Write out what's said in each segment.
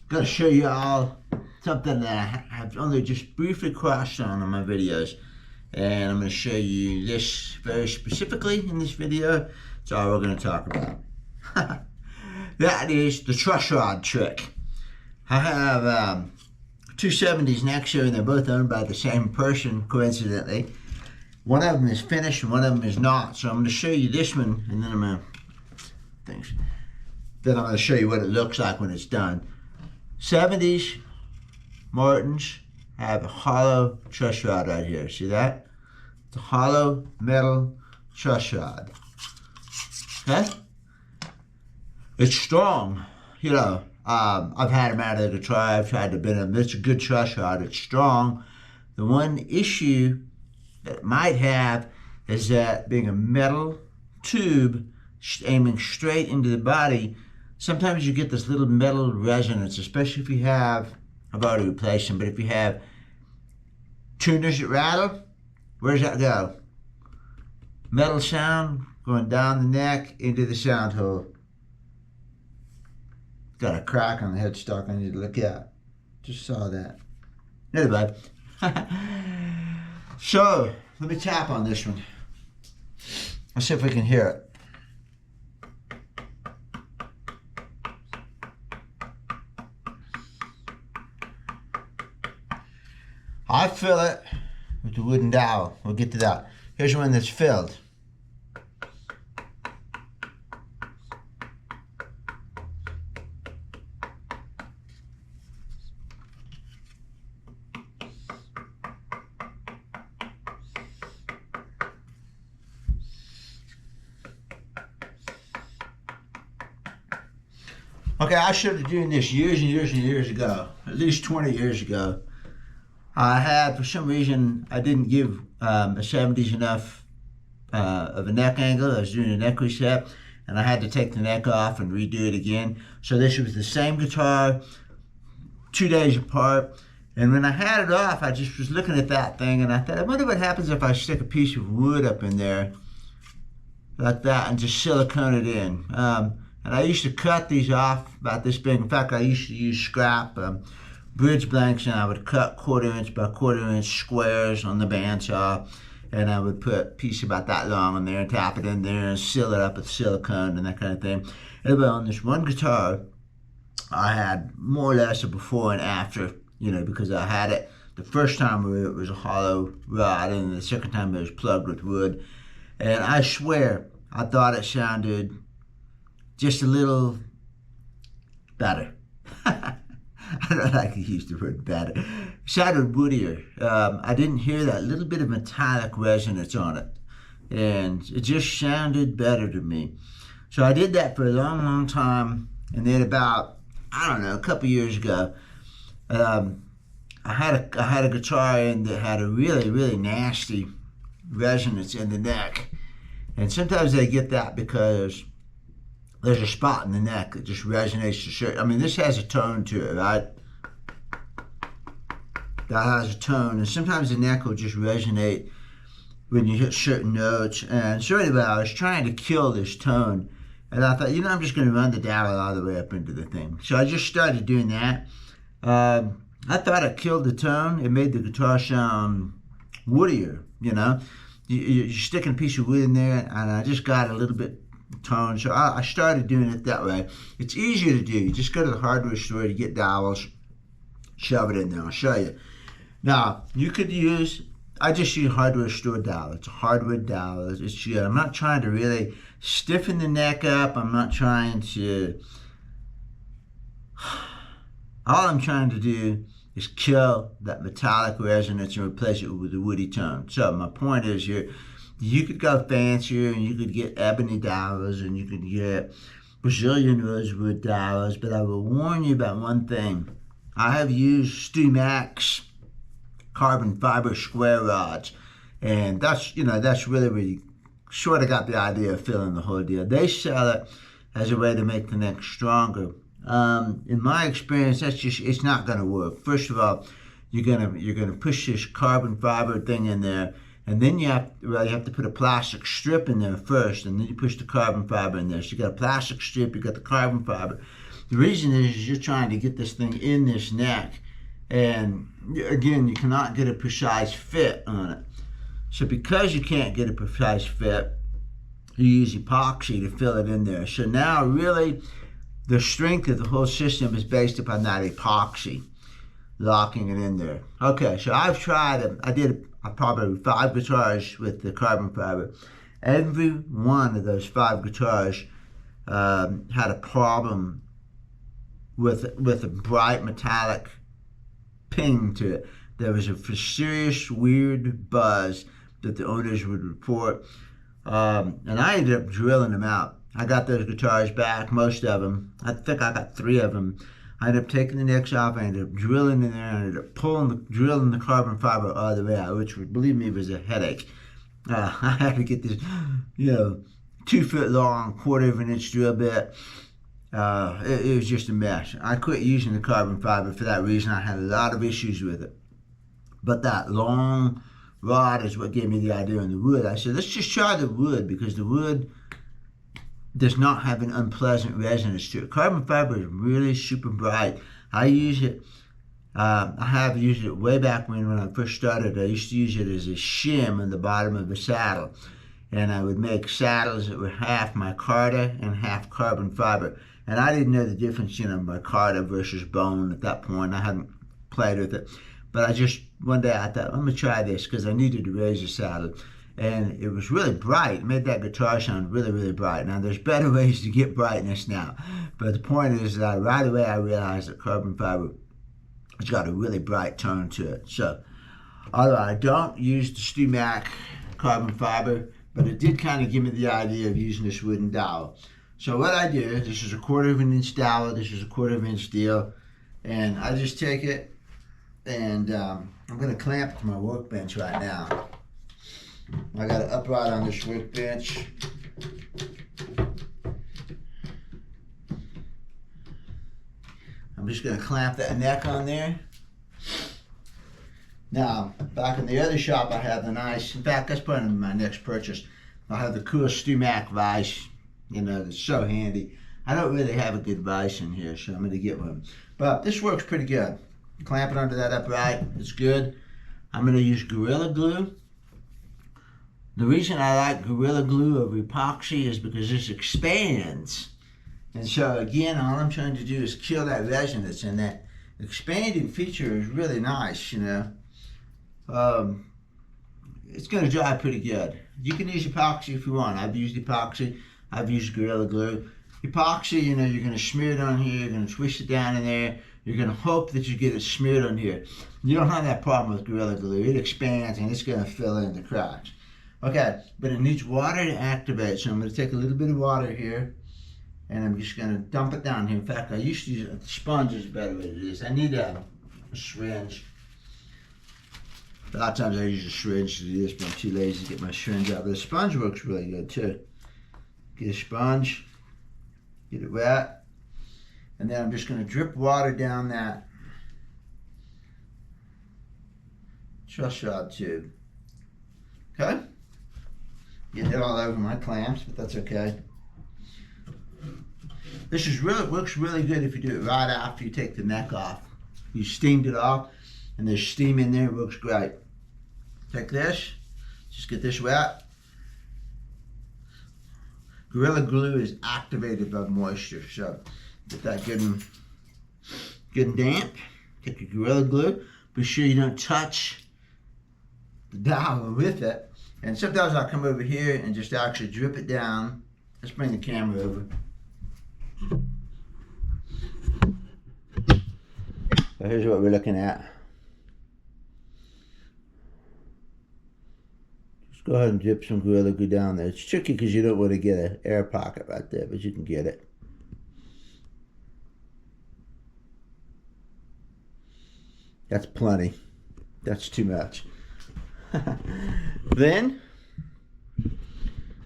Going to show you all something that I have only just briefly crossed on in my videos. And I'm going to show you this very specifically in this video. That's all we're going to talk about. That is the truss rod trick. I have two 70s next year, and they're both owned by the same person, coincidentally. One of them is finished and one of them is not. So I'm going to show you this one, and then I'm going to show you what it looks like when it's done. 70s Martins have a hollow truss rod right here. See that? It's a hollow metal truss rod. Okay? It's strong. You know, I've had them out of the guitar. I've tried to bend them. It's a good truss rod. It's strong. The one issue that it might have is that being a metal tube aiming straight into the body, sometimes you get this little metal resonance, especially if you have, I've already replaced them, but if you have tuners that rattle, where does that go? Metal sound going down the neck into the sound hole. Got a crack on the headstock I need to look at. Just saw that. Anyway. So, let me tap on this one. Let's see if we can hear it. I fill it with the wooden dowel. We'll get to that. Here's one that's filled. Okay, I started doing this years and years and years ago, at least 20 years ago. I had, for some reason, I didn't give a 70s enough of a neck angle. I was doing a neck reset, and I had to take the neck off and redo it again. So this was the same guitar, 2 days apart. And when I had it off, I just was looking at that thing, and I thought, I wonder what happens if I stick a piece of wood up in there like that and just silicone it in. And I used to cut these off about this big. In fact, I used to use scrap bridge blanks, and I would cut 1/4 inch by 1/4 inch squares on the bandsaw, and I would put a piece about that long in there and tap it in there and seal it up with silicone and that kind of thing. Anyway, on this one guitar, I had more or less a before and after, you know, because I had it the first time it was a hollow rod, and the second time it was plugged with wood. And I swear, I thought it sounded just a little better. I don't like to use the word better. It sounded woodier. I didn't hear that little bit of metallic resonance on it. And it just sounded better to me. So I did that for a long, long time. And then about, I don't know, a couple years ago, I had a guitar in that had a really, really nasty resonance in the neck. And sometimes they get that because there's a spot in the neck that just resonates to certain. I mean, this has a tone to it, right? That has a tone, and sometimes the neck will just resonate when you hit certain notes. And so anyway, I was trying to kill this tone, and I thought, you know, I'm just going to run the dowel all the way up into the thing. So I just started doing that. I thought I killed the tone. It made the guitar sound woodier, you know. You're sticking a piece of wood in there, and I just got a little bit tone. So I started doing it that way. It's easier to do. You just go to the hardware store to get dowels, shove it in there. I'll show you. Now, you could use, I just use hardware store dowel. It's a hardwood dowel. I'm not trying to really stiffen the neck up. I'm not trying to, all I'm trying to do is kill that metallic resonance and replace it with a woody tone. So my point is here, you could go fancier, and you could get ebony dowels, and you could get Brazilian rosewood dowels, but I will warn you about one thing. I have used Stu Max carbon fiber square rods, and that's, you know, that's really sort of got the idea of filling the whole deal. They sell it as a way to make the neck stronger. In my experience, it's not going to work. First of all, you're gonna push this carbon fiber thing in there, and then you have to put a plastic strip in there first, and then you push the carbon fiber in there. So you got a plastic strip, you got the carbon fiber, The reason is you're trying to get this thing in this neck, and again, you cannot get a precise fit on it. So because you can't get a precise fit, you use epoxy to fill it in there. So now really the strength of the whole system is based upon that epoxy, locking it in there. Okay, so I've tried it. I did probably 5 guitars with the carbon fiber. Every one of those 5 guitars had a problem with a bright metallic ping to it. There was a serious weird buzz that the owners would report, and I ended up drilling them out. I got those guitars back, most of them. I think I got 3 of them. I ended up taking the necks off. I ended up drilling in there. I ended up drilling the carbon fiber all the way out, which, believe me, was a headache. I had to get this, 2 foot long, 1/4 of an inch drill bit. It was just a mess. I quit using the carbon fiber for that reason. I had a lot of issues with it. But that long rod is what gave me the idea on the wood. I said, let's just try the wood, because the wood does not have an unpleasant resonance to it. Carbon fiber is really super bright. I use it. I have used it way back when I first started. I used to use it as a shim in the bottom of the saddle. And I would make saddles that were half micarta and half carbon fiber. And I didn't know the difference, micarta versus bone at that point. I hadn't played with it. But one day I thought, I'm going to try this because I needed to raise the saddle. And it was really bright. It made that guitar sound really, really bright. Now, there's better ways to get brightness now. But the point is that right away I realized that carbon fiber has got a really bright tone to it. So, although I don't use the StewMac carbon fiber, but it did kind of give me the idea of using this wooden dowel. So what I did, this is a 1/4 of an inch dowel, this is a 1/4 of an inch steel, and I just take it and I'm going to clamp it to my workbench right now. I got an upright on this workbench. I'm just going to clamp that neck on there. Now, back in the other shop, I have the nice, in fact, that's probably my next purchase. I have the cool StewMac vise, that's so handy. I don't really have a good vise in here, so I'm going to get one. But this works pretty good. Clamp it onto that upright, it's good. I'm going to use Gorilla Glue. The reason I like Gorilla Glue over epoxy is because this expands. And so again, all I'm trying to do is kill that resonance, and that expanding feature is really nice, It's going to dry pretty good. You can use epoxy if you want. I've used epoxy. I've used Gorilla Glue. Epoxy, you're going to smear it on here. You're going to twist it down in there. You're going to hope that you get it smeared on here. You don't have that problem with Gorilla Glue. It expands and it's going to fill in the cracks. Okay, but it needs water to activate. So I'm going to take a little bit of water here, and I'm just going to dump it down here. In fact, I used to use a sponge is a better way to do this. I need a syringe. A lot of times I use a syringe to do this, but I'm too lazy to get my syringe out. But the sponge works really good too. Get a sponge, get it wet, and then I'm just going to drip water down that truss rod tube. Okay? Getting it all over my clamps, but that's okay. This works really good if you do it right after you take the neck off. You steamed it off, and there's steam in there. It works great. Take this, just get this wet. Gorilla Glue is activated by moisture, so get that good and damp. Take your Gorilla Glue. Be sure you don't touch the dowel with it. And sometimes I'll come over here and just actually drip it down. Let's bring the camera over. So here's what we're looking at. Just go ahead and drip some Gorilla Glue down there. It's tricky because you don't want to get an air pocket right there, but you can get it. That's plenty. That's too much. Then,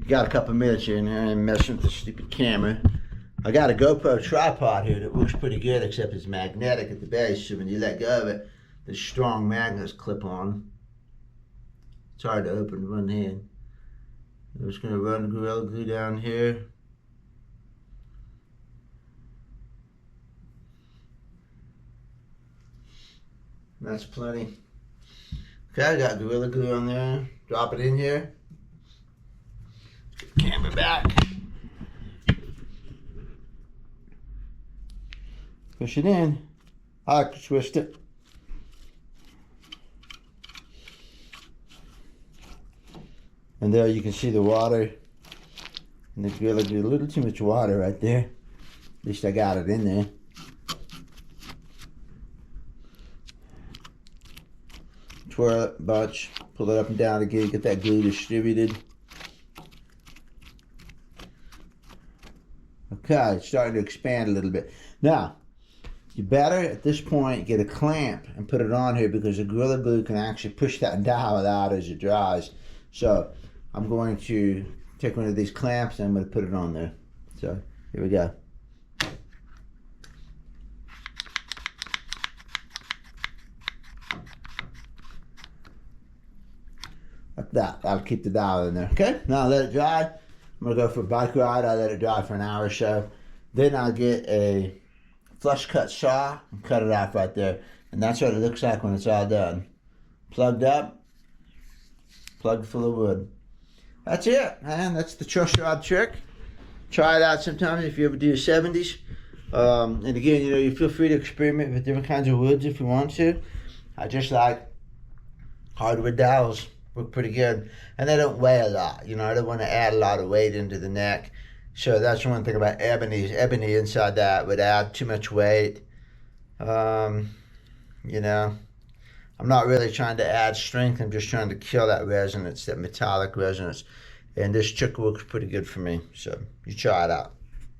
got a couple minutes here and I'm messing with the stupid camera. I got a GoPro tripod here that works pretty good, except it's magnetic at the base, so when you let go of it, the strong magnets clip on. It's hard to open with one hand. I'm just going to run the Gorilla Glue down here. That's plenty. Okay, I got Gorilla Glue on there. Drop it in here. Get the camera back. Push it in. I like to twist it. And there you can see the water. And the Gorilla Glue, a little too much water right there. At least I got it in there. Twirl it a bunch, pull it up and down again, get that glue distributed. Okay, it's starting to expand a little bit. Now, you better at this point get a clamp and put it on here because the Gorilla Glue can actually push that dowel out as it dries. So I'm going to take one of these clamps and I'm going to put it on there. So here we go. Like that. That'll keep the dowel in there. Okay, now I'll let it dry. I'm going to go for a bike ride. I'll let it dry for an hour or so. Then I'll get a flush cut saw and cut it off right there. And that's what it looks like when it's all done. Plugged up, plugged full of wood. That's it, man. That's the Truss Rod Trick. Try it out sometimes if you ever do your 70s. And again, you know, you feel free to experiment with different kinds of woods if you want to. I just like hardwood dowels. Work pretty good. And they don't weigh a lot. You know, I don't want to add a lot of weight into the neck. So that's one thing about ebony. Ebony inside that would add too much weight. You know, I'm not really trying to add strength. I'm just trying to kill that resonance, that metallic resonance. And this trick works pretty good for me. So you try it out.